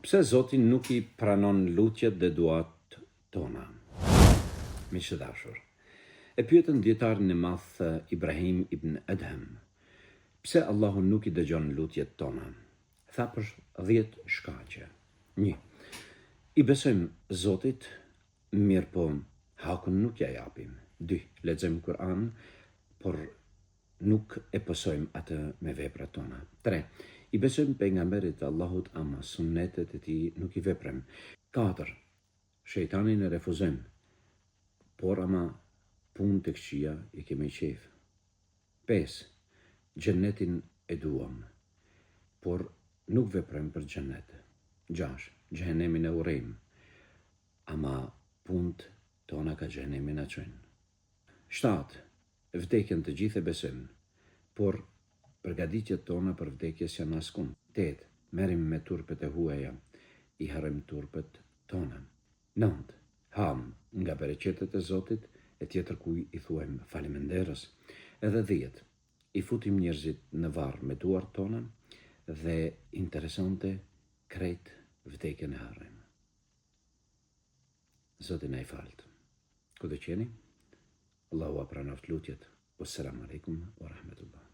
Pse Zoti nuk I pranon lutjet dhe duat tona? Miqtë dashur, e pyetën djetarin e madh Ibrahim ibn Adham, pse Allahu nuk I dëgjon lutjet tona? Tha për 10 shkaqe. 1. I besojmë Zotit, mirë po hakun nuk ja japim. 2. Lexojmë Kur'an, por nuk e pësojmë atë me veprat tona. 3. I besojmë pejgamberit të Allahut, ama sunnetet e tij nuk I veprojmë. 4. Shejtanin e refuzojmë, por ama punë të këqija I kemi qef. 5. Xhenetin e duam, por nuk veprojmë për xhenet. 6. Xhenemin e urrejmë, ama punët tona ka xhenemi na çojnë. 7. Vdekjen të gjithë e besojmë, por përgatitjet tona për vdekjes janë askund. 8. Merrim me turpet e huaja, I harrojmë turpet tona. 9. Ham nga bereqetet e Zotit, e tjetër kuj I thuajmë faleminderës. Edhe 10. I futim njerëzit në varr me duart tona dhe interesante krejt vdekjen e harrojmë. Zoti na I falt. Ku do qeni? Allahu a pranoft lutjet. Wassalamu alaikum wa rahmatullah.